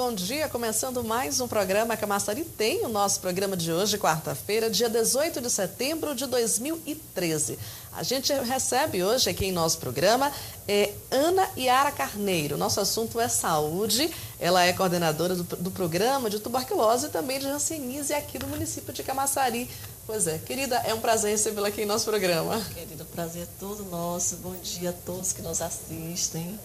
bom dia. Começando mais um programa Camaçari tem o nosso programa de hoje, quarta-feira, dia 18 de setembro de 2013. A gente recebe hoje aqui em nosso programa Ana Yara Carneiro. Nosso assunto é saúde. Ela é coordenadora do programa de tuberculose e também de hanseníase aqui do município de Camaçari. Pois é, querida, é um prazer recebê-la aqui em nosso programa. Querida, o prazer é todo nosso. Bom dia a todos que nos assistem.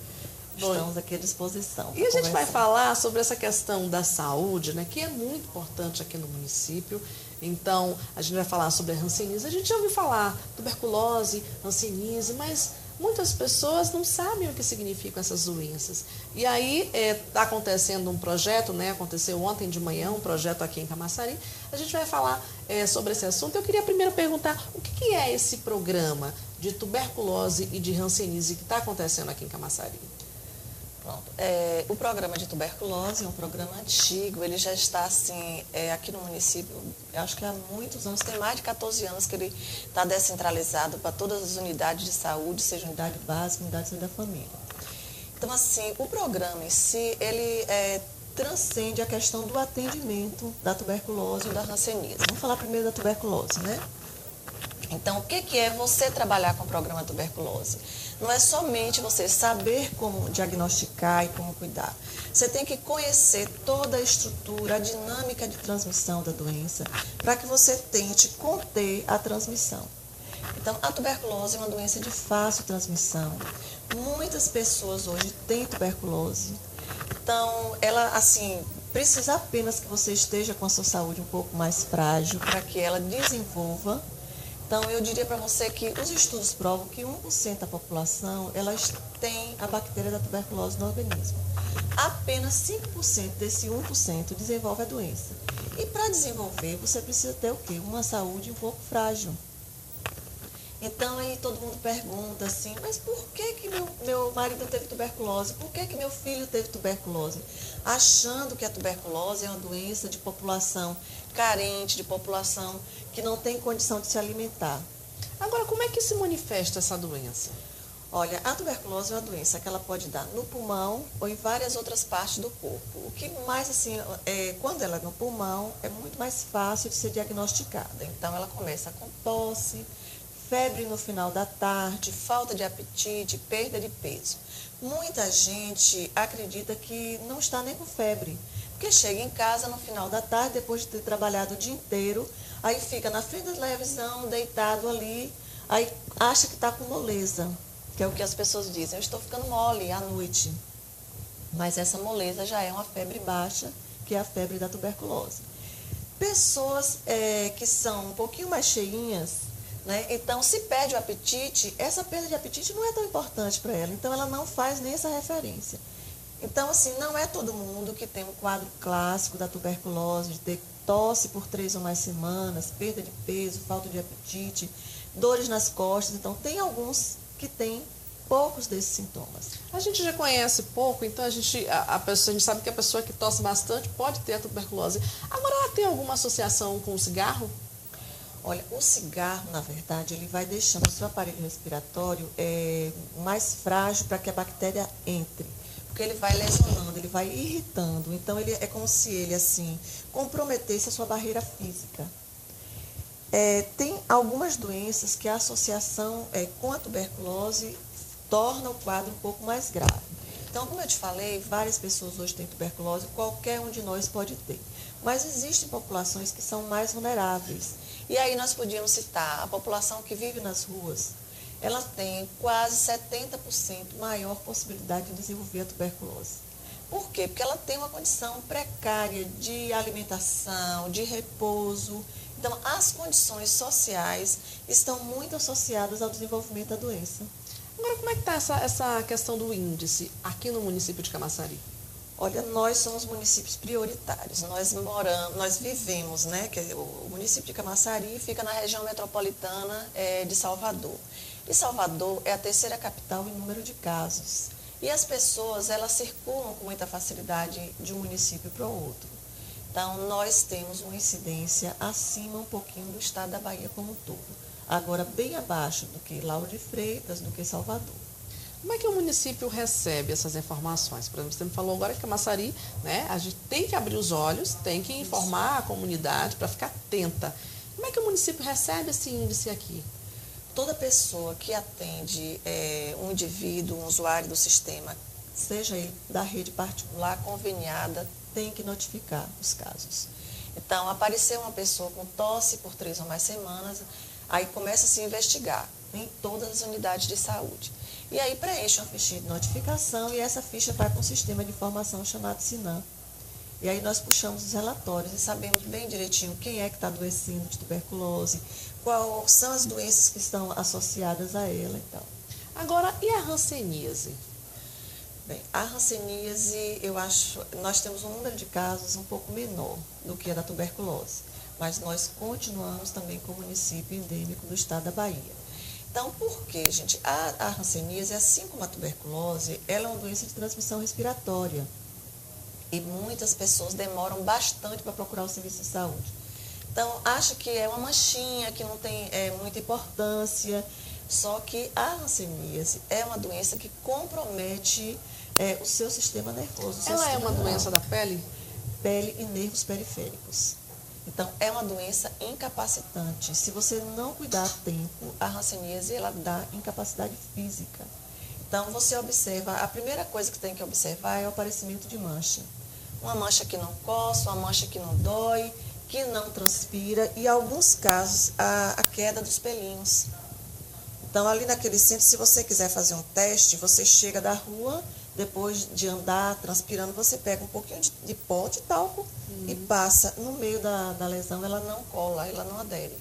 Estamos aqui à disposição. E a gente vai falar sobre essa questão da saúde, né, que é muito importante aqui no município. Então, a gente vai falar sobre a hanseníase. A gente já ouviu falar tuberculose, hanseníase, mas muitas pessoas não sabem o que significam essas doenças. E aí está acontecendo um projeto, né? Aconteceu ontem de manhã um projeto aqui em Camaçari. A gente vai falar sobre esse assunto. Eu queria primeiro perguntar o que é esse programa de tuberculose e de hanseníase que está acontecendo aqui em Camaçari? Pronto. O programa de tuberculose é um programa antigo, ele já está assim, aqui no município, acho que há muitos anos, tem mais de 14 anos que ele está descentralizado para todas as unidades de saúde, seja unidade básica, unidade de saúde da família. Então, assim, o programa em si, ele transcende a questão do atendimento da tuberculose ou da hanseníase. Vamos falar primeiro da tuberculose, né? Então, o que é você trabalhar com o programa tuberculose? Não é somente você saber como diagnosticar e como cuidar. Você tem que conhecer toda a estrutura, a dinâmica de transmissão da doença, para que você tente conter a transmissão. Então, a tuberculose é uma doença de fácil transmissão. Muitas pessoas hoje têm tuberculose. Então, ela, assim, precisa apenas que você esteja com a sua saúde um pouco mais frágil para que ela desenvolva. Então, eu diria para você que os estudos provam que 1% da população, elas têm a bactéria da tuberculose no organismo. Apenas 5% desse 1% desenvolve a doença. E para desenvolver, você precisa ter o quê? Uma saúde um pouco frágil. Então, aí todo mundo pergunta assim, mas por que meu marido teve tuberculose? Por que meu filho teve tuberculose? Achando que a tuberculose é uma doença de população carente, de população que não tem condição de se alimentar. Agora, como é que se manifesta essa doença? Olha, a tuberculose é uma doença que ela pode dar no pulmão ou em várias outras partes do corpo. O que mais, assim, quando ela é no pulmão, é muito mais fácil de ser diagnosticada. Então, ela começa com tosse, febre no final da tarde, falta de apetite, perda de peso. Muita gente acredita que não está nem com febre, porque chega em casa no final da tarde, depois de ter trabalhado o dia inteiro, aí fica na frente da televisão, deitado ali, aí acha que está com moleza, que é o que as pessoas dizem, eu estou ficando mole à noite. Mas essa moleza já é uma febre baixa, que é a febre da tuberculose. Pessoas que são um pouquinho mais cheinhas, né? Então, se perde o apetite, essa perda de apetite não é tão importante para ela, então ela não faz nem essa referência. Então, assim, não é todo mundo que tem um quadro clássico da tuberculose, de ter tosse por 3 ou mais semanas, perda de peso, falta de apetite, dores nas costas. Então, tem alguns que têm poucos desses sintomas. A gente já conhece pouco, então a gente sabe que a pessoa que tosse bastante pode ter a tuberculose. Agora, ela tem alguma associação com o cigarro? Olha, o cigarro, na verdade, ele vai deixando o seu aparelho respiratório mais frágil para que a bactéria entre. Porque ele vai lesionando, ele vai irritando. Então, ele é como se ele, assim, comprometesse a sua barreira física. Tem algumas doenças que a associação com a tuberculose torna o quadro um pouco mais grave. Então, como eu te falei, várias pessoas hoje têm tuberculose, qualquer um de nós pode ter. Mas existem populações que são mais vulneráveis. E aí nós podíamos citar a população que vive nas ruas. Ela tem quase 70% maior possibilidade de desenvolver a tuberculose. Por quê? Porque ela tem uma condição precária de alimentação, de repouso. Então, as condições sociais estão muito associadas ao desenvolvimento da doença. Agora, como é que está essa questão do índice aqui no município de Camaçari? Olha, nós somos municípios prioritários, nós vivemos, né, o município de Camaçari fica na região metropolitana de Salvador. E Salvador é a terceira capital em número de casos. E as pessoas, elas circulam com muita facilidade de um município para o outro. Então, nós temos uma incidência acima um pouquinho do estado da Bahia como um todo. Agora, bem abaixo do que Lauro de Freitas, do que Salvador. Como é que o município recebe essas informações? Por exemplo, você me falou agora que a Camaçari, né, a gente tem que abrir os olhos, tem que informar a comunidade para ficar atenta. Como é que o município recebe esse índice aqui? Toda pessoa que atende um indivíduo, um usuário do sistema, seja ele da rede particular, conveniada, tem que notificar os casos. Então, apareceu uma pessoa com tosse por 3 ou mais semanas, aí começa a se investigar em todas as unidades de saúde. E aí preenche uma fichinha de notificação e essa ficha vai para um sistema de informação chamado SINAM. E aí nós puxamos os relatórios e sabemos bem direitinho quem é que está adoecendo de tuberculose, quais são as doenças que estão associadas a ela e tal. Agora, e a hanseníase? Bem, a hanseníase, eu acho, nós temos um número de casos um pouco menor do que a da tuberculose, mas nós continuamos também com o município endêmico do estado da Bahia. Então, por quê, gente? A hanseníase, assim como a tuberculose, ela é uma doença de transmissão respiratória. E muitas pessoas demoram bastante para procurar o serviço de saúde. Então, acha que é uma manchinha, que não tem muita importância. Só que a hanseníase é uma doença que compromete o seu sistema nervoso. Ela é uma doença da pele? Pele e nervos periféricos. Então, é uma doença incapacitante. Se você não cuidar a tempo, a hanseníase, ela dá incapacidade física. Então, você observa, a primeira coisa que tem que observar é o aparecimento de mancha. Uma mancha que não coça, uma mancha que não dói, que não transpira e, em alguns casos, a queda dos pelinhos. Então, ali naquele centro, se você quiser fazer um teste, você chega da rua, depois de andar transpirando, você pega um pouquinho de pó de talco e passa no meio da lesão, ela não cola, ela não adere.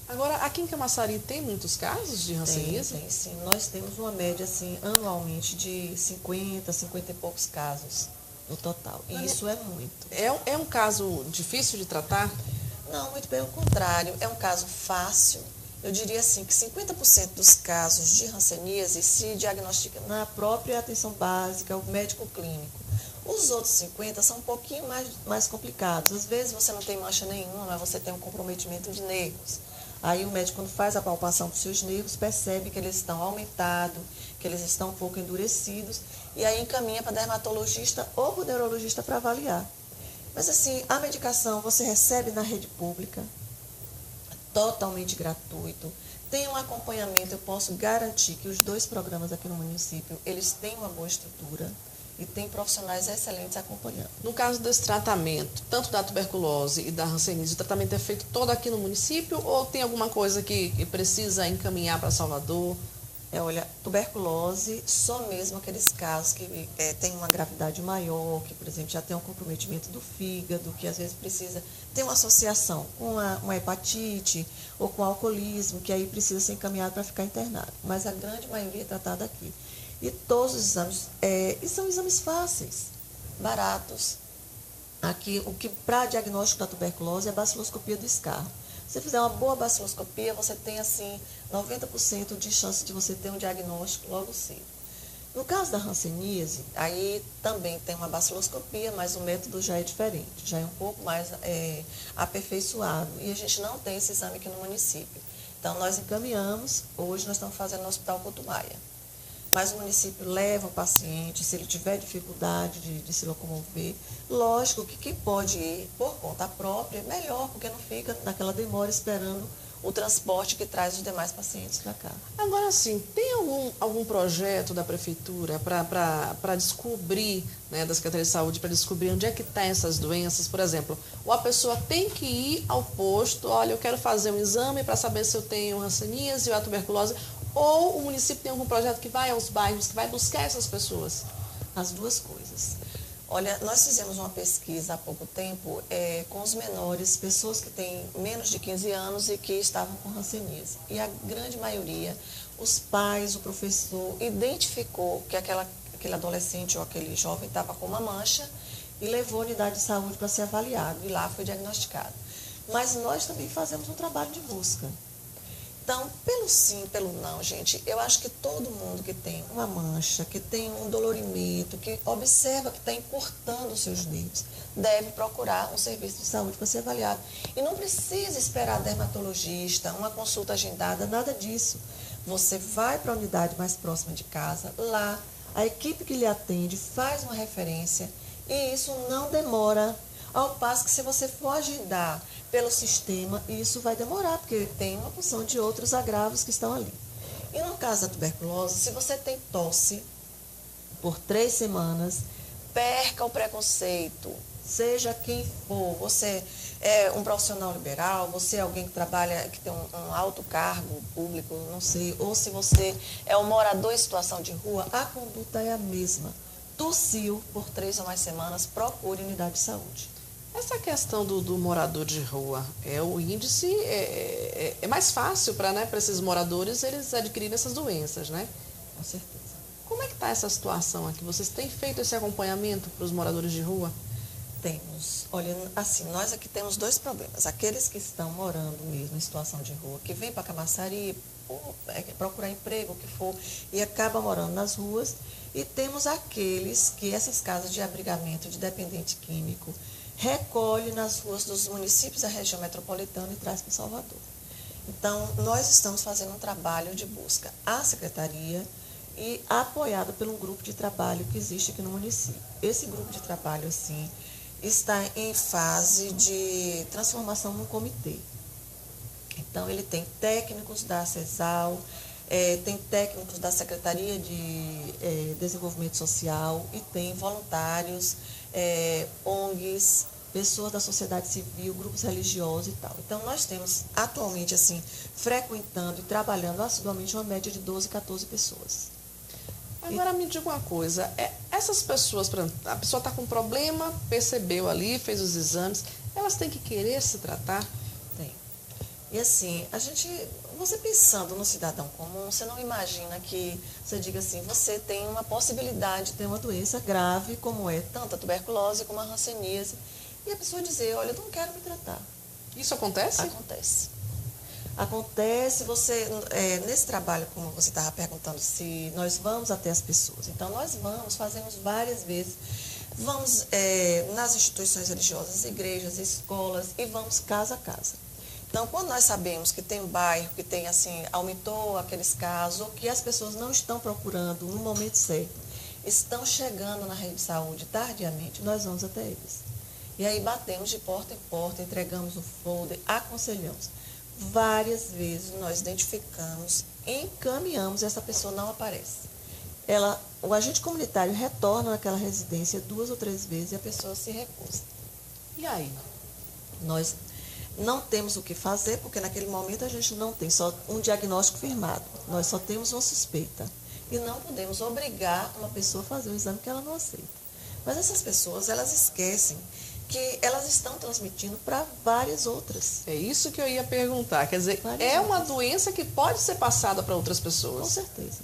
Agora, aqui em Camaçari tem muitos casos de hanseníase? Tem, sim. Nós temos uma média, assim, anualmente de 50 e poucos casos no total. E isso é muito. É um caso difícil de tratar? Não, muito pelo contrário. É um caso fácil. Eu diria assim que 50% dos casos de hanseníase se diagnostica na própria atenção básica, o médico clínico. Os outros 50% são um pouquinho mais complicados. Às vezes você não tem mancha nenhuma, mas você tem um comprometimento de nervos. Aí o médico, quando faz a palpação dos seus nervos, percebe que eles estão aumentados, que eles estão um pouco endurecidos, e aí encaminha para dermatologista ou para o neurologista para avaliar. Mas assim, a medicação você recebe na rede pública, totalmente gratuito, tem um acompanhamento, eu posso garantir que os 2 programas aqui no município, eles têm uma boa estrutura e tem profissionais excelentes acompanhando. No caso desse tratamento, tanto da tuberculose e da hanseníase, o tratamento é feito todo aqui no município ou tem alguma coisa que precisa encaminhar para Salvador? Olha, tuberculose, só mesmo aqueles casos que tem uma gravidade maior, que, por exemplo, já tem um comprometimento do fígado, que às vezes precisa ter uma associação com uma hepatite ou com alcoolismo, que aí precisa ser encaminhado para ficar internado. Mas a grande maioria é tratada aqui. E todos os exames, e são exames fáceis, baratos. Aqui, o que para diagnóstico da tuberculose é a baciloscopia do escarro. Se você fizer uma boa baciloscopia, você tem, assim, 90% de chance de você ter um diagnóstico logo cedo. No caso da hanseníase, aí também tem uma baciloscopia, mas o método já é diferente, já é um pouco mais aperfeiçoado. E a gente não tem esse exame aqui no município. Então, nós encaminhamos, hoje nós estamos fazendo no Hospital Cotumaia. Mas o município leva o paciente, se ele tiver dificuldade de se locomover. Lógico que quem pode ir por conta própria é melhor, porque não fica naquela demora esperando o transporte que traz os demais pacientes para cá. Agora sim, tem algum projeto da prefeitura para descobrir, né, da Secretaria de Saúde, para descobrir onde é que estão essas doenças? Por exemplo, ou a pessoa tem que ir ao posto, olha, eu quero fazer um exame para saber se eu tenho hanseníase ou a tuberculose, ou o município tem algum projeto que vai aos bairros, que vai buscar essas pessoas? As duas coisas. Olha, nós fizemos uma pesquisa há pouco tempo com os menores, pessoas que têm menos de 15 anos e que estavam com hanseníase. E a grande maioria, os pais, o professor, identificou que aquele adolescente ou aquele jovem estava com uma mancha e levou a unidade de saúde para ser avaliado. E lá foi diagnosticado. Mas nós também fazemos um trabalho de busca. Então, pelo sim, pelo não, gente, eu acho que todo mundo que tem uma mancha, que tem um dolorimento, que observa que está encurtando os seus nervos, deve procurar um serviço de saúde para ser avaliado. E não precisa esperar dermatologista, uma consulta agendada, nada disso. você vai para a unidade mais próxima de casa, lá a equipe que lhe atende faz uma referência e isso não demora. Ao passo que se você for agendar pelo sistema, isso vai demorar, porque tem uma porção de outros agravos que estão ali. E no caso da tuberculose, se você tem tosse por 3 semanas, perca o preconceito, seja quem for, você é um profissional liberal, você é alguém que trabalha, que tem um alto cargo público, não sei, ou se você é um morador em situação de rua, a conduta é a mesma. Tossiu por 3 ou mais semanas, procure unidade de saúde. Essa questão do morador de rua, o índice é mais fácil para esses moradores eles adquirirem essas doenças, né? Com certeza. Como é que está essa situação aqui? Vocês têm feito esse acompanhamento para os moradores de rua? Temos. Olha, assim, nós aqui temos 2 problemas. Aqueles que estão morando mesmo em situação de rua, que vêm para Camaçari, procurar emprego, o que for, e acabam morando nas ruas. E temos aqueles que essas casas de abrigamento de dependente químico recolhe nas ruas dos municípios da região metropolitana e traz para Salvador. Então, nós estamos fazendo um trabalho de busca à secretaria e apoiado por um grupo de trabalho que existe aqui no município. Esse grupo de trabalho, assim, está em fase de transformação num comitê. Então, ele tem técnicos da CESAL, tem técnicos da Secretaria de Desenvolvimento Social e tem voluntários, ONGs, pessoas da sociedade civil, grupos religiosos e tal. Então, nós temos atualmente, assim, frequentando e trabalhando assiduamente uma média de 12, 14 pessoas. Agora me diga uma coisa, essas pessoas, por exemplo, a pessoa está com um problema, percebeu ali, fez os exames, elas têm que querer se tratar? Tem. E assim, você pensando no cidadão comum, você não imagina que você diga assim, você tem uma possibilidade de ter uma doença grave, como é tanto a tuberculose como a hanseníase, e a pessoa dizer, olha, eu não quero me tratar. Isso acontece? Acontece, nesse trabalho, como você estava perguntando, se nós vamos até as pessoas. Então, nós fazemos várias vezes, vamos nas instituições religiosas, igrejas, escolas, e vamos casa a casa. Então, quando nós sabemos que tem um bairro que tem, assim, aumentou aqueles casos, ou que as pessoas não estão procurando no momento certo, estão chegando na rede de saúde tardiamente, nós vamos até eles. E aí batemos de porta em porta, entregamos o folder, aconselhamos. Várias vezes nós identificamos, encaminhamos e essa pessoa não aparece. O agente comunitário retorna naquela residência 2 ou 3 vezes e a pessoa se recusa. E aí? Nós não temos o que fazer, porque naquele momento a gente não tem só um diagnóstico firmado, nós só temos uma suspeita. E não podemos obrigar uma pessoa a fazer um exame que ela não aceita. Mas essas pessoas, elas esquecem que elas estão transmitindo para várias outras. É isso que eu ia perguntar. Quer dizer, uma doença que pode ser passada para outras pessoas? Com certeza.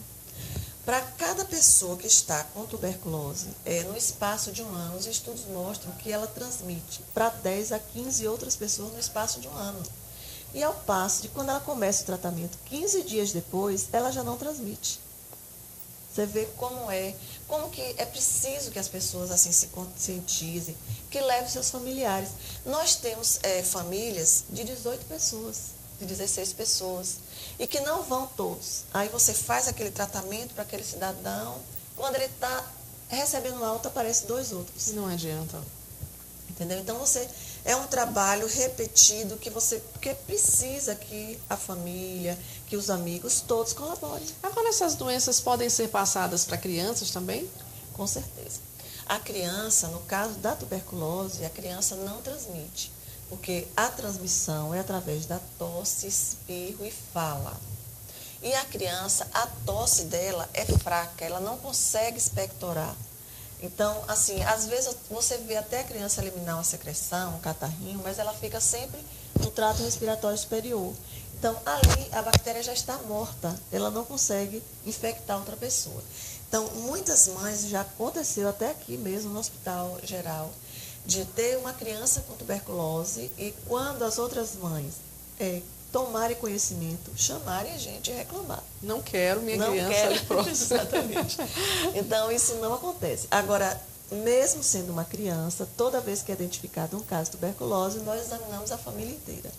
Para cada pessoa que está com tuberculose, no espaço de um ano, os estudos mostram que ela transmite para 10 a 15 outras pessoas no espaço de um ano. E ao passo de quando ela começa o tratamento, 15 dias depois, ela já não transmite. Você vê como que é preciso que as pessoas assim se conscientizem, que levem seus familiares. Nós temos famílias de 18 pessoas, de 16 pessoas, e que não vão todos. Aí você faz aquele tratamento para aquele cidadão, quando ele está recebendo alta, aparecem 2 outros. Não adianta. Entendeu? Então, é um trabalho repetido porque precisa que a família, que os amigos, todos colaborem. Agora, essas doenças podem ser passadas para crianças também? Com certeza. A criança, no caso da tuberculose, a criança não transmite, porque a transmissão é através da tosse, espirro e fala. E a criança, a tosse dela é fraca, ela não consegue expectorar. Então, assim, às vezes você vê até a criança eliminar uma secreção, um catarrinho, mas ela fica sempre no trato respiratório superior. Então, ali a bactéria já está morta, ela não consegue infectar outra pessoa. Então, muitas mães, já aconteceu até aqui mesmo no Hospital Geral, de ter uma criança com tuberculose e quando as outras mães tomarem conhecimento, chamarem a gente e reclamar. Não quero minha criança ali próxima. Exatamente. Então, isso não acontece. Agora, mesmo sendo uma criança, toda vez que é identificado um caso de tuberculose, nós examinamos a família inteira.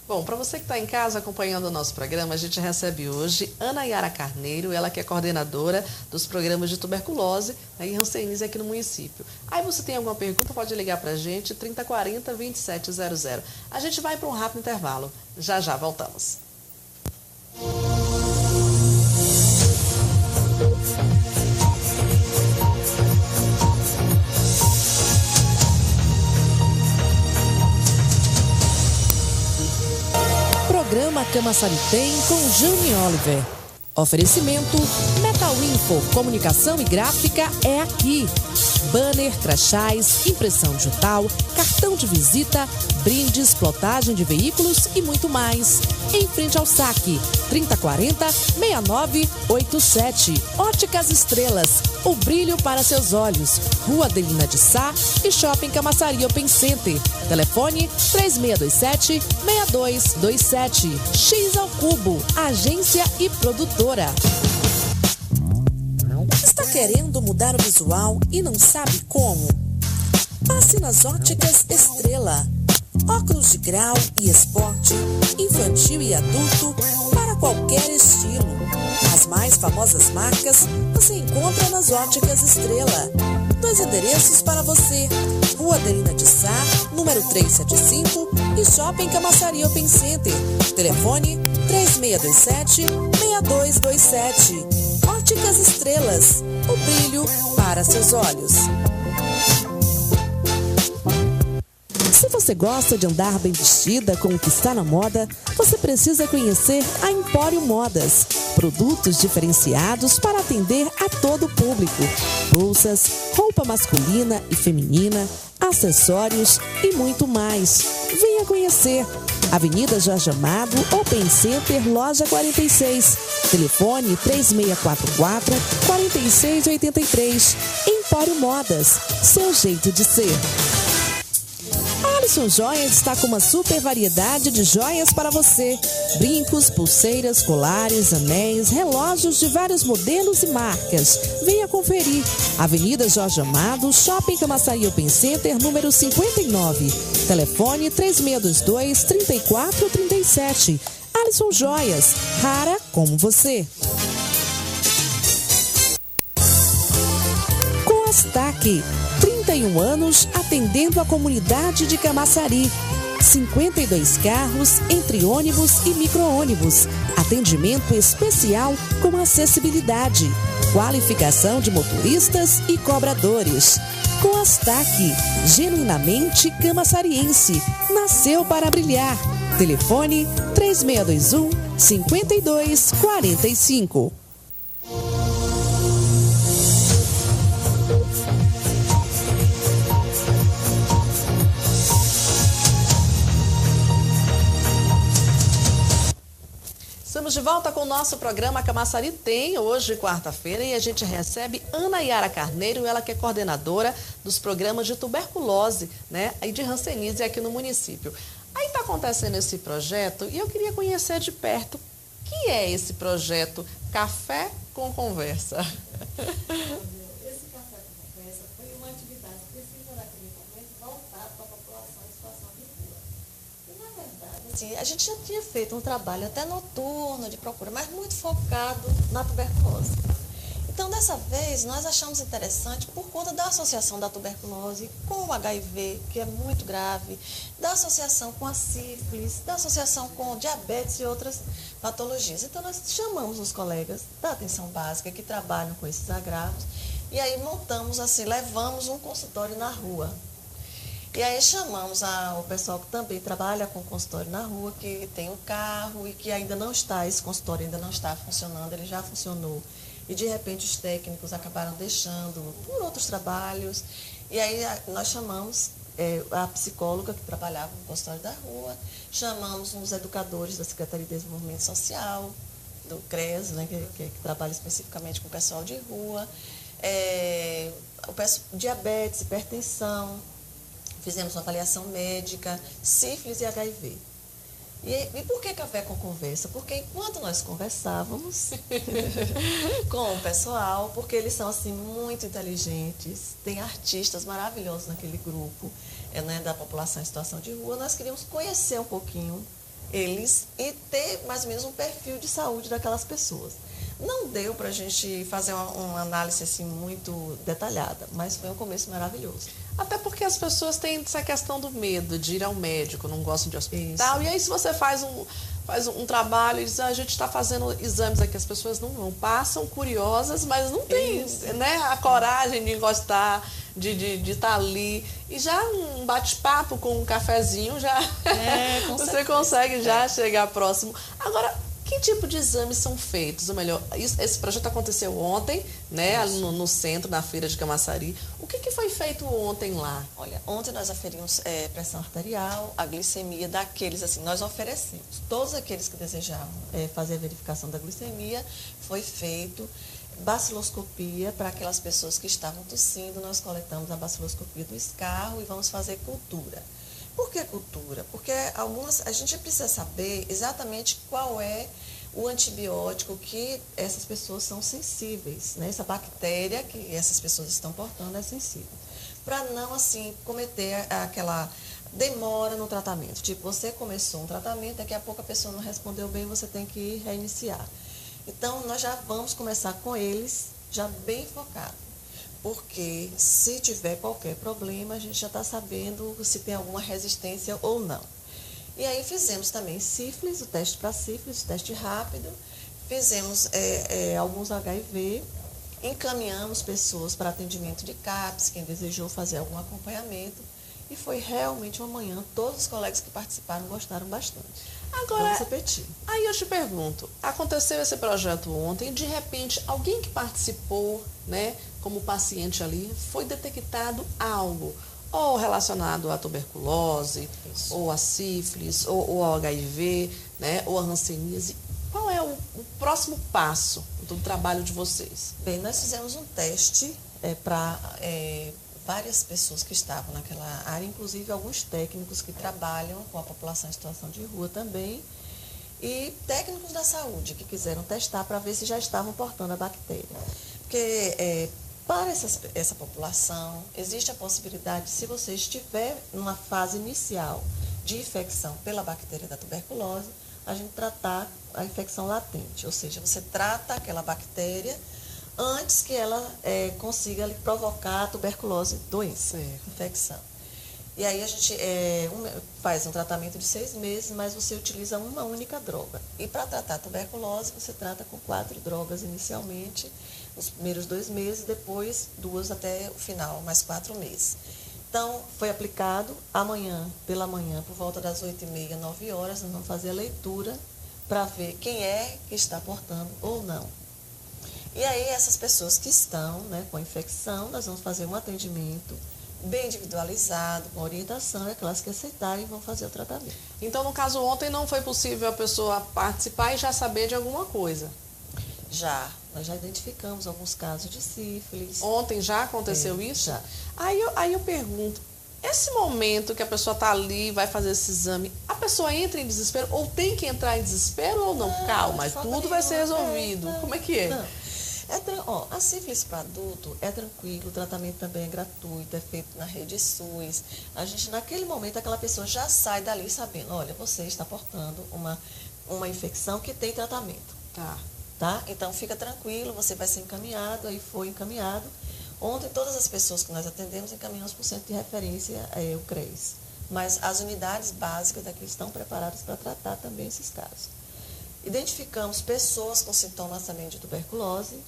Bom, para você que está em casa acompanhando o nosso programa, a gente recebe hoje Ana Yara Carneiro, ela que é coordenadora dos programas de tuberculose, né, e hanseníase aqui no município. Aí você tem alguma pergunta, pode ligar para a gente, 3040-2700. A gente vai para um rápido intervalo. Já já voltamos. Programa Camaçari Tem com Jane Oliver. Oferecimento Metal Info, comunicação e gráfica é aqui. Banner, crachás, impressão digital, cartão de visita, brindes, plotagem de veículos e muito mais. Em frente ao saque, 3040-6987. Óticas Estrelas, o brilho para seus olhos. Rua Adelina de Sá e Shopping Camaçari Open Center. Telefone 3627-6227. X ao Cubo, agência e produtora. Está querendo mudar o visual e não sabe como? Passe nas Óticas Estrela. Óculos de grau e esporte, infantil e adulto, para qualquer estilo. As mais famosas marcas você encontra nas Óticas Estrela. 2 endereços para você: Rua Adelina de Sá, número 375 e Shopping Camaçari Open Center. Telefone 3627-6227. Óticas Estrelas, o brilho para seus olhos. Se você gosta de andar bem vestida com o que está na moda, você precisa conhecer a Empório Modas. Produtos diferenciados para atender a todo o público. Bolsas, roupa masculina e feminina, acessórios e muito mais. Venha conhecer. Avenida Jorge Amado, Open Center, loja 46. Telefone 3644-4683. Empório Modas, seu jeito de ser. Alisson Joias está com uma super variedade de joias para você. Brincos, pulseiras, colares, anéis, relógios de vários modelos e marcas. Venha conferir. Avenida Jorge Amado, Shopping Camaçari Open Center, número 59. Telefone 3622-3437. Alisson Joias, rara como você. Coastaque, 31 anos atendendo a comunidade de Camaçari. 52 carros entre ônibus e micro-ônibus. Atendimento especial com acessibilidade. Qualificação de motoristas e cobradores. Coastaque, genuinamente camaçariense. Nasceu para brilhar. Telefone 3621-5245. Estamos de volta com o nosso programa Camaçari Tem, hoje, quarta-feira, e a gente recebe Ana Yara Carneiro, ela que é coordenadora dos programas de tuberculose, né, e de hanseníase aqui no município. Aí está acontecendo esse projeto e eu queria conhecer de perto o que é esse projeto Café com Conversa. Esse Café com Conversa foi uma atividade específica daquele momento voltada para a população em situação de rua. E, na verdade, assim, a gente já tinha feito um trabalho até noturno de procura, mas muito focado na tuberculose. Então, dessa vez, nós achamos interessante, por conta da associação da tuberculose com o HIV, que é muito grave, da associação com a sífilis, da associação com diabetes e outras patologias. Então, nós chamamos os colegas da atenção básica que trabalham com esses agravos e aí montamos, assim, levamos um consultório na rua. E aí chamamos o pessoal que também trabalha com consultório na rua, que tem um carro e que ainda não está, esse consultório ainda não está funcionando, ele já funcionou. E, de repente, os técnicos acabaram deixando por outros trabalhos. E aí nós chamamos a psicóloga que trabalhava no consultório da rua, chamamos os educadores da Secretaria de Desenvolvimento Social, do CRES, né, que trabalha especificamente com o pessoal de rua, diabetes, hipertensão, fizemos uma avaliação médica, sífilis e HIV. E por que Café com Conversa? Porque enquanto nós conversávamos com o pessoal, porque eles são assim muito inteligentes, tem artistas maravilhosos naquele grupo, né, da população em situação de rua, nós queríamos conhecer um pouquinho eles e ter mais ou menos um perfil de saúde daquelas pessoas. Não deu para a gente fazer uma análise assim, muito detalhada, mas foi um começo maravilhoso. Até porque as pessoas têm essa questão do medo de ir ao médico, não gostam de hospital. Isso. E aí, se você faz um trabalho e diz, a gente está fazendo exames aqui, as pessoas não passam curiosas, mas não tem, né, a coragem de encostar, de estar ali. E já um bate-papo com um cafezinho, já você consegue já chegar próximo. Agora, que tipo de exames são feitos? Ou melhor, esse projeto aconteceu ontem, né, ali no centro, na feira de Camaçari. O que foi feito ontem lá? Olha, ontem nós aferimos pressão arterial, a glicemia daqueles, assim, nós oferecemos. Todos aqueles que desejavam fazer a verificação da glicemia, foi feito baciloscopia para aquelas pessoas que estavam tossindo. Nós coletamos a baciloscopia do escarro e vamos fazer cultura. Por que cultura? Porque a gente precisa saber exatamente qual é o antibiótico que essas pessoas são sensíveis, né? Essa bactéria que essas pessoas estão portando é sensível. Para não, assim, cometer aquela demora no tratamento. Tipo, você começou um tratamento, daqui a pouco a pessoa não respondeu bem, você tem que reiniciar. Então, nós já vamos começar com eles, já bem focado. Porque se tiver qualquer problema, a gente já está sabendo se tem alguma resistência ou não. E aí fizemos também sífilis, o teste para sífilis, o teste rápido, fizemos alguns HIV, encaminhamos pessoas para atendimento de CAPS, quem desejou fazer algum acompanhamento, e foi realmente uma manhã, todos os colegas que participaram gostaram bastante. Agora, vamos repetir. Aí eu te pergunto, aconteceu esse projeto ontem, de repente, alguém que participou, né, como paciente ali, foi detectado algo, ou relacionado à tuberculose, Isso. ou à sífilis, ou ao HIV, né, ou à hanseníase. Qual é o próximo passo do trabalho de vocês? Bem, nós fizemos um teste para várias pessoas que estavam naquela área, inclusive alguns técnicos que trabalham com a população em situação de rua também, e técnicos da saúde que quiseram testar para ver se já estavam portando a bactéria. Porque para essa população, existe a possibilidade, se você estiver numa fase inicial de infecção pela bactéria da tuberculose, a gente tratar a infecção latente, ou seja, você trata aquela bactéria antes que ela consiga provocar a tuberculose, doença, infecção. E aí a gente faz um tratamento de 6 meses, mas você utiliza uma única droga. E para tratar a tuberculose, você trata com 4 drogas inicialmente, nos primeiros 2 meses, depois 2 até o final, mais 4 meses. Então, foi aplicado pela manhã, por volta das 8h30, 9 horas, nós vamos fazer a leitura para ver quem é que está portando ou não. E aí, essas pessoas que estão, né, com a infecção, nós vamos fazer um atendimento bem individualizado, com orientação, e aquelas que aceitarem vão fazer o tratamento. Então, no caso, ontem não foi possível a pessoa participar e já saber de alguma coisa? Nós já identificamos alguns casos de sífilis. Ontem já aconteceu isso? Já. Aí eu pergunto, esse momento que a pessoa está ali, vai fazer esse exame, a pessoa entra em desespero ou tem que entrar em desespero ou não? Calma, tudo vai ser resolvido. Como é que é? Não. A sífilis para adulto é tranquilo, o tratamento também é gratuito, é feito na rede SUS. A gente, naquele momento, aquela pessoa já sai dali sabendo, olha, você está portando uma infecção que tem tratamento. Tá? Então, fica tranquilo, você vai ser encaminhado, aí foi encaminhado. Ontem, todas as pessoas que nós atendemos, encaminhamos por centro de referência, o CRES. Mas as unidades básicas daqui estão preparadas para tratar também esses casos. Identificamos pessoas com sintomas também de tuberculose.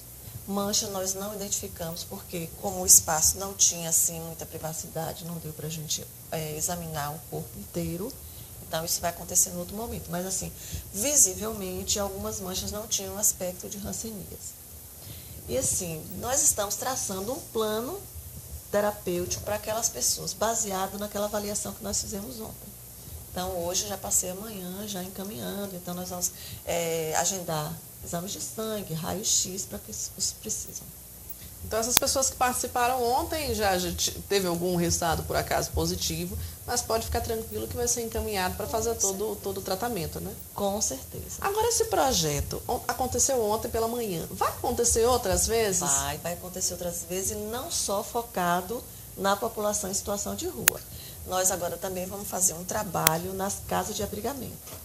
Mancha nós não identificamos, porque como o espaço não tinha assim muita privacidade, não deu para a gente examinar o corpo inteiro. Então, isso vai acontecer em outro momento. Mas, assim, visivelmente, algumas manchas não tinham aspecto de hanseníase. E, assim, nós estamos traçando um plano terapêutico para aquelas pessoas, baseado naquela avaliação que nós fizemos ontem. Então, hoje, eu já passei amanhã, já encaminhando. Então, nós vamos agendar exames de sangue, raio-x, para que os precisam. Então, essas pessoas que participaram ontem já teve algum resultado, por acaso, positivo, mas pode ficar tranquilo que vai ser encaminhado para fazer todo o tratamento, né? Com certeza. Agora, esse projeto aconteceu ontem pela manhã. Vai acontecer outras vezes? Vai acontecer outras vezes, e não só focado na população em situação de rua. Nós agora também vamos fazer um trabalho nas casas de abrigamento.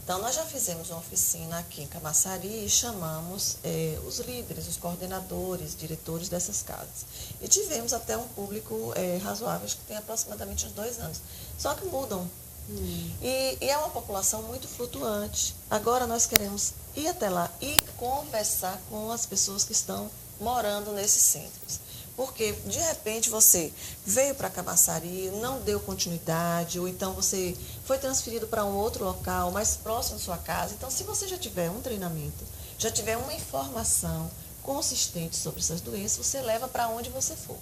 Então, nós já fizemos uma oficina aqui em Camaçari e chamamos os líderes, os coordenadores, diretores dessas casas. E tivemos até um público razoável, acho que tem aproximadamente uns 2 anos. Só que mudam. E é uma população muito flutuante. Agora nós queremos ir até lá e conversar com as pessoas que estão morando nesses centros. Porque, de repente, você veio para Camaçari, não deu continuidade, ou então você foi transferido para um outro local, mais próximo da sua casa. Então, se você já tiver um treinamento, já tiver uma informação consistente sobre essas doenças, você leva para onde você for.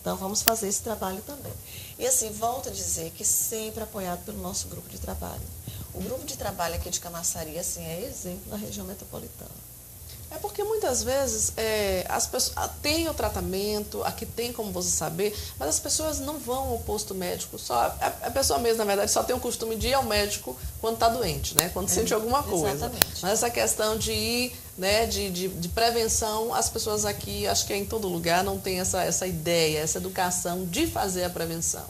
Então, vamos fazer esse trabalho também. E assim, volto a dizer que sempre apoiado pelo nosso grupo de trabalho. O grupo de trabalho aqui de Camaçari, assim, é exemplo na região metropolitana. É porque muitas vezes as pessoas têm o tratamento, aqui tem como você saber, mas as pessoas não vão ao posto médico. Só a pessoa mesmo, na verdade, só tem o costume de ir ao médico quando está doente, né? Quando sente alguma coisa. Exatamente. Mas essa questão de ir, né, de prevenção, as pessoas aqui, acho que em todo lugar, não tem essa ideia, essa educação de fazer a prevenção.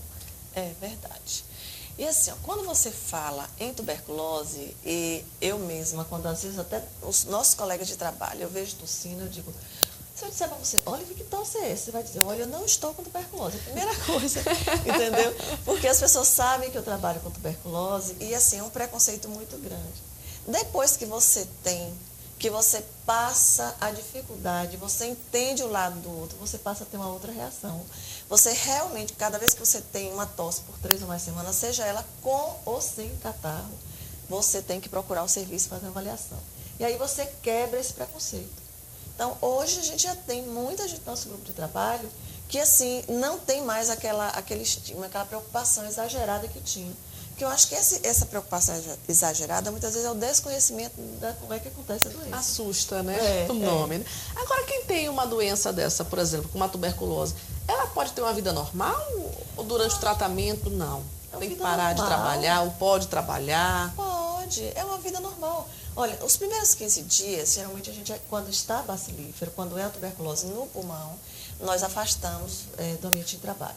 É verdade. E assim, ó, quando você fala em tuberculose, e eu mesma, quando às vezes até os nossos colegas de trabalho, eu vejo tossindo, eu digo, se eu disser para você, olha, que tosse é esse? Você vai dizer, olha, eu não estou com tuberculose. É a primeira coisa, entendeu? Porque as pessoas sabem que eu trabalho com tuberculose e assim, é um preconceito muito grande. Depois que você tem, que você passa a dificuldade, você entende o lado do outro, você passa a ter uma outra reação. Você realmente, cada vez que você tem uma tosse por 3 ou mais semanas, seja ela com ou sem catarro, você tem que procurar o serviço para fazer uma avaliação. E aí você quebra esse preconceito. Então, hoje a gente já tem muita gente no nosso grupo de trabalho que, assim, não tem mais aquele estigma, aquela preocupação exagerada que tinha. Porque eu acho que essa preocupação exagerada, muitas vezes, é o desconhecimento da como é que acontece a doença. Assusta, né? O nome. Né? Agora, quem tem uma doença dessa, por exemplo, como a tuberculose, ela pode ter uma vida normal ou durante o tratamento, não? Tem que parar de trabalhar ou pode trabalhar? Pode, é uma vida normal. Olha, os primeiros 15 dias, geralmente a gente, quando está bacilífero, quando é a tuberculose no pulmão, nós afastamos do ambiente de trabalho,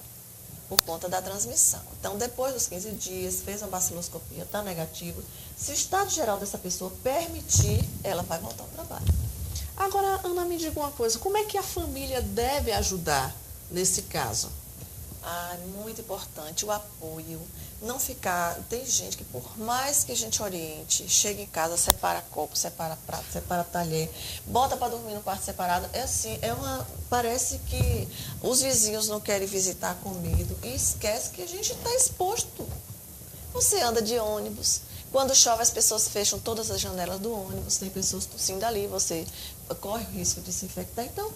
por conta da transmissão. Então, depois dos 15 dias, fez uma baciloscopia, está negativo. Se o estado geral dessa pessoa permitir, ela vai voltar ao trabalho. Agora, Ana, me diga uma coisa, como é que a família deve ajudar nesse caso? Muito importante o apoio. Não ficar... Tem gente que, por mais que a gente oriente, chega em casa, separa copo, separa prato, separa talher, bota para dormir no quarto separado. É assim, parece que os vizinhos não querem visitar com medo e esquece que a gente está exposto. Você anda de ônibus. Quando chove, as pessoas fecham todas as janelas do ônibus, tem pessoas tossindo ali, você corre o risco de se infectar. Então,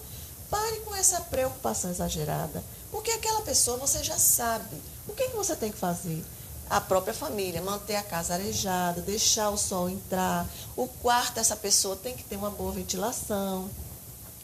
pare com essa preocupação exagerada, porque aquela pessoa você já sabe. O que você tem que fazer? A própria família, manter a casa arejada, deixar o sol entrar. O quarto dessa pessoa tem que ter uma boa ventilação.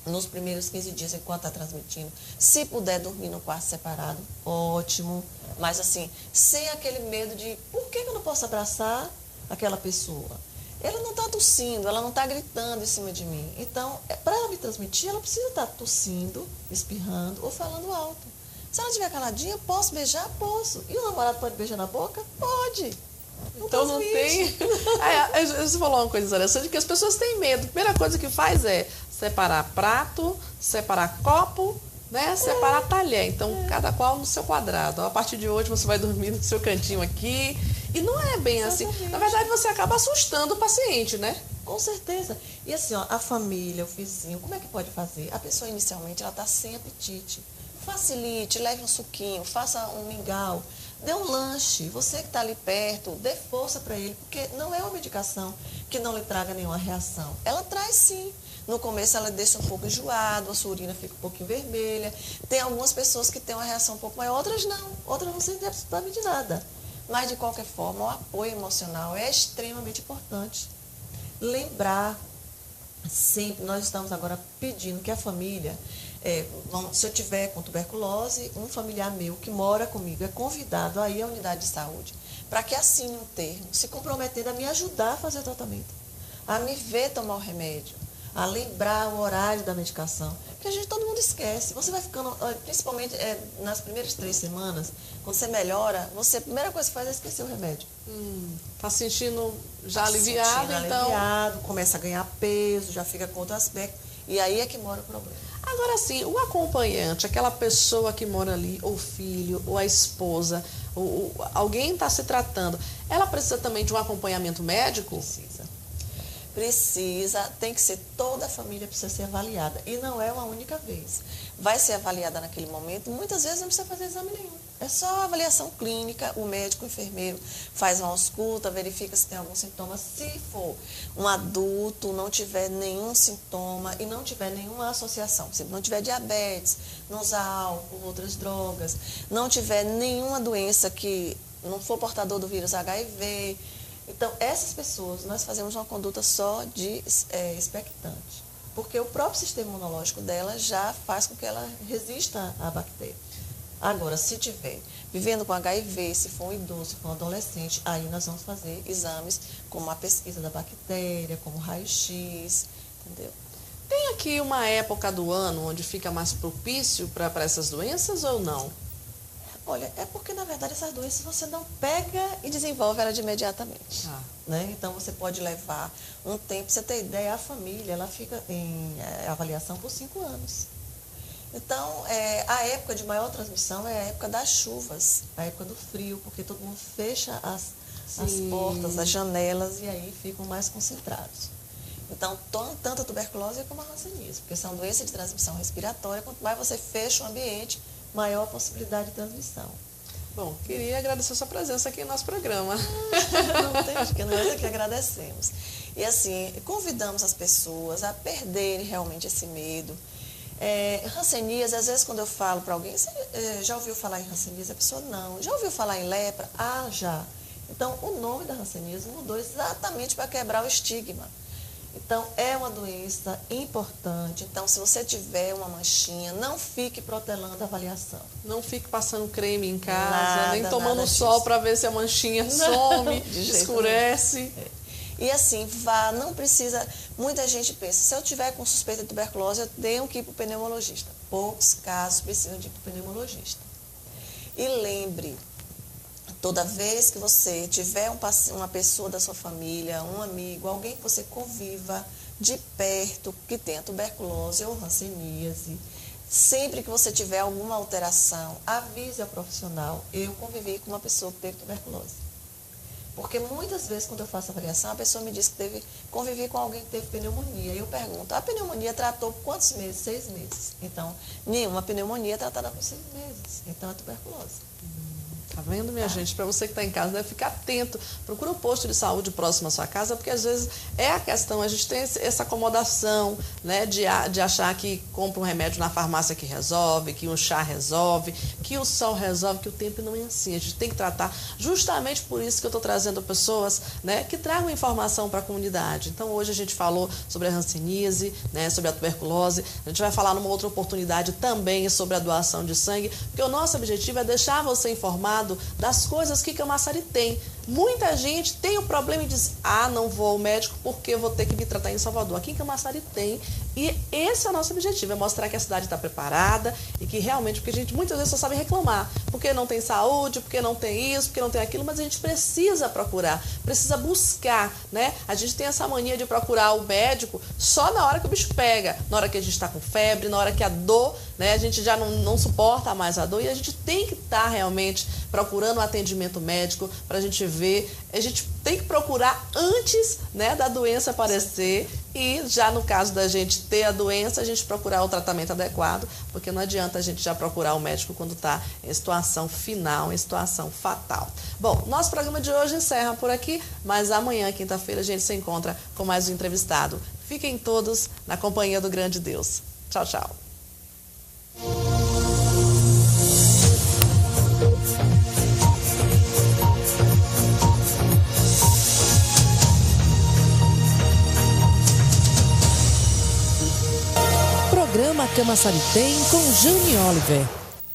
Nos primeiros 15 dias, enquanto está transmitindo, se puder dormir no quarto separado, ótimo. Mas assim, sem aquele medo de, por que eu não posso abraçar aquela pessoa? Ela não está tossindo, ela não está gritando em cima de mim. Então, para ela me transmitir, ela precisa estar tossindo, espirrando ou falando alto. Se ela estiver caladinha, posso beijar? Posso. E o namorado pode beijar na boca? Pode. Então não tem... Você falou uma coisa interessante, que as pessoas têm medo. A primeira coisa que faz é separar prato, separar copo, né? Separar talher. Então, cada qual no seu quadrado. A partir de hoje, você vai dormir no seu cantinho aqui. E não é bem assim. Na verdade, você acaba assustando o paciente, né? Com certeza. E assim, ó, a família, o vizinho, como é que pode fazer? A pessoa, inicialmente, ela está sem apetite. Facilite, leve um suquinho, faça um mingau, dê um lanche. Você que está ali perto, dê força para ele, porque não é uma medicação que não lhe traga nenhuma reação. Ela traz sim. No começo ela deixa um pouco enjoado, a sua urina fica um pouquinho vermelha. Tem algumas pessoas que têm uma reação um pouco maior, outras não. Outras não sentem absolutamente nada. Mas, de qualquer forma, o apoio emocional é extremamente importante. Lembrar, sempre, nós estamos agora pedindo que a família, se eu tiver com tuberculose, um familiar meu que mora comigo é convidado a ir à unidade de saúde para que assine um termo, se comprometendo a me ajudar a fazer o tratamento, a me ver tomar o remédio, a lembrar o horário da medicação, que todo mundo esquece. Você vai ficando, principalmente nas primeiras 3 semanas, quando você melhora, a primeira coisa que faz é esquecer o remédio. Tá sentindo já aliviado, então... aliviado, começa a ganhar peso, já fica com outro aspecto, e aí é que mora o problema. Agora sim, o acompanhante, aquela pessoa que mora ali, ou o filho, ou a esposa, alguém está se tratando, ela precisa também de um acompanhamento médico? Precisa, tem que ser, toda a família precisa ser avaliada. E não é uma única vez. Vai ser avaliada naquele momento, muitas vezes não precisa fazer exame nenhum. É só avaliação clínica, o médico, o enfermeiro faz uma ausculta, verifica se tem algum sintoma. Se for um adulto, não tiver nenhum sintoma e não tiver nenhuma associação, se não tiver diabetes, não usar álcool, outras drogas, não tiver nenhuma doença que não for portador do vírus HIV... Então, essas pessoas, nós fazemos uma conduta só de expectante, porque o próprio sistema imunológico dela já faz com que ela resista à bactéria. Agora, se tiver vivendo com HIV, se for um idoso, se for um adolescente, aí nós vamos fazer exames como a pesquisa da bactéria, como raio-x, entendeu? Tem aqui uma época do ano onde fica mais propício para essas doenças ou não? Olha, é porque, na verdade, essas doenças você não pega e desenvolve ela de imediatamente. Né? Então, você pode levar um tempo. Pra você ter ideia, a família, ela fica em avaliação por 5 anos. Então, a época de maior transmissão é a época das chuvas, a época do frio, porque todo mundo fecha as portas, as janelas, e aí ficam mais concentrados. Então, tanto a tuberculose como a hanseníase, porque são doenças de transmissão respiratória, quanto mais você fecha o ambiente, maior a possibilidade de transmissão. Bom, queria agradecer a sua presença aqui no nosso programa. Não tem de que, nós é que agradecemos. E assim, convidamos as pessoas a perderem realmente esse medo. Hanseníase, às vezes quando eu falo para alguém, você já ouviu falar em hanseníase? A pessoa não. Já ouviu falar em lepra? Ah, já. Então, o nome da hanseníase mudou exatamente para quebrar o estigma. Então, é uma doença importante. Então, se você tiver uma manchinha, não fique protelando a avaliação. Não fique passando creme em casa, nem tomando sol para ver se a manchinha some, escurece. E assim, não precisa... Muita gente pensa, se eu tiver com suspeita de tuberculose, eu tenho que ir para o pneumologista. Poucos casos precisam de ir para o pneumologista. E lembre... Toda vez que você tiver uma pessoa da sua família, um amigo, alguém que você conviva de perto, que tenha tuberculose ou hanseníase, sempre que você tiver alguma alteração, avise ao profissional. Eu convivi com uma pessoa que teve tuberculose. Porque muitas vezes, quando eu faço avaliação, a pessoa me diz que convivi com alguém que teve pneumonia. E eu pergunto, a pneumonia tratou por quantos meses? 6 meses. Então, nenhuma pneumonia é tratada por 6 meses. Então, é tuberculose. Tá vendo, minha gente? Para você que está em casa, deve ficar atento. Procura um posto de saúde próximo à sua casa, porque às vezes é a questão, a gente tem essa acomodação, né, de achar que compra um remédio na farmácia que resolve, que um chá resolve, que o sol resolve, que o tempo não é assim. A gente tem que tratar, justamente por isso que eu estou trazendo pessoas, né, que tragam informação para a comunidade. Então, hoje a gente falou sobre a hanseníase, né, sobre a tuberculose. A gente vai falar numa outra oportunidade também sobre a doação de sangue, porque o nosso objetivo é deixar você informado das coisas que Camaçari tem. Muita gente tem o problema e diz, não vou ao médico porque eu vou ter que me tratar em Salvador. Aqui em Camaçari tem. E esse é o nosso objetivo, é mostrar que a cidade está preparada e que realmente, porque a gente muitas vezes só sabe reclamar, porque não tem saúde, porque não tem isso, porque não tem aquilo, mas a gente precisa procurar, precisa buscar, né? A gente tem essa mania de procurar o médico só na hora que o bicho pega, na hora que a gente está com febre, na hora que a dor, né? A gente já não suporta mais a dor e a gente tem que estar realmente procurando um atendimento médico para a gente ver, a gente tem que procurar antes, né, da doença aparecer e já no caso da gente ter a doença, a gente procurar o tratamento adequado, porque não adianta a gente já procurar o médico quando está em situação final, em situação fatal. Bom, nosso programa de hoje encerra por aqui, mas amanhã, quinta-feira, a gente se encontra com mais um entrevistado. Fiquem todos na companhia do grande Deus. Tchau, tchau. Programa Camaçari tem com Jane Oliver.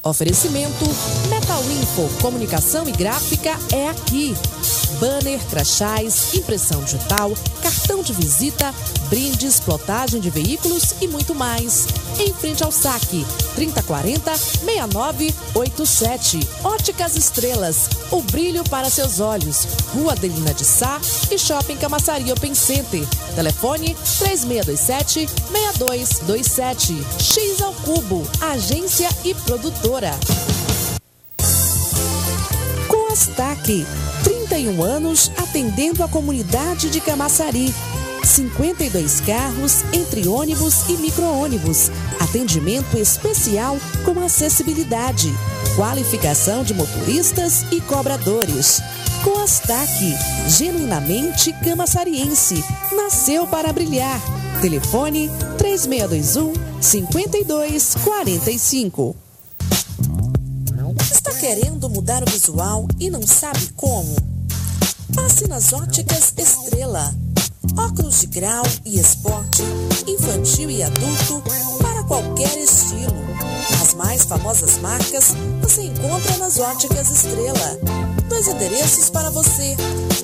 Oferecimento Metal Info, comunicação e gráfica é aqui. Banner, crachás, impressão digital, cartão de visita, brindes, plotagem de veículos e muito mais. Em frente ao saque, 3040-6987. Óticas Estrelas, o brilho para seus olhos. Rua Adelina de Sá e Shopping Camaçari Open Center. Telefone 3627-6227. X ao Cubo, agência e produtora. Coastac, 31 anos atendendo a comunidade de Camaçari. 52 carros entre ônibus e micro-ônibus. Atendimento especial com acessibilidade. Qualificação de motoristas e cobradores. Coastac, genuinamente camaçariense. Nasceu para brilhar. Telefone 3621-5245. Está querendo mudar o visual e não sabe como? Passe nas Óticas Estrela. Óculos de grau e esporte, infantil e adulto, para qualquer estilo. As mais famosas marcas você encontra nas Óticas Estrela. 2 endereços para você: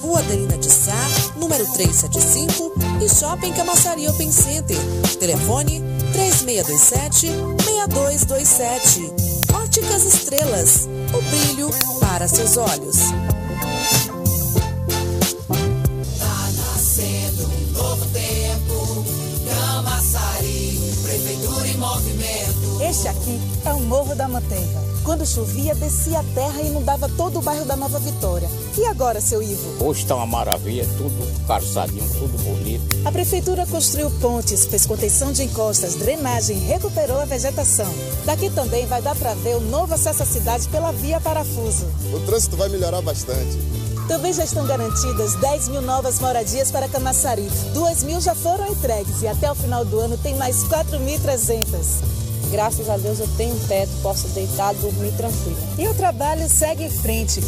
Rua Adelina de Sá, número 375 e Shopping Camaçari Open Center. Telefone 3627-6227. Óticas Estrelas, o brilho para seus olhos. Este aqui é o Morro da Manteiga. Quando chovia, descia a terra e inundava todo o bairro da Nova Vitória. E agora, seu Ivo? Hoje está uma maravilha, tudo calçadinho, tudo bonito. A prefeitura construiu pontes, fez contenção de encostas, drenagem, recuperou a vegetação. Daqui também vai dar para ver o novo acesso à cidade pela Via Parafuso. O trânsito vai melhorar bastante. Também já estão garantidas 10 mil novas moradias para Camaçari. 2 mil já foram entregues e até o final do ano tem mais 4.300. Graças a Deus eu tenho um teto, posso deitar, dormir tranquila. E o trabalho segue em frente.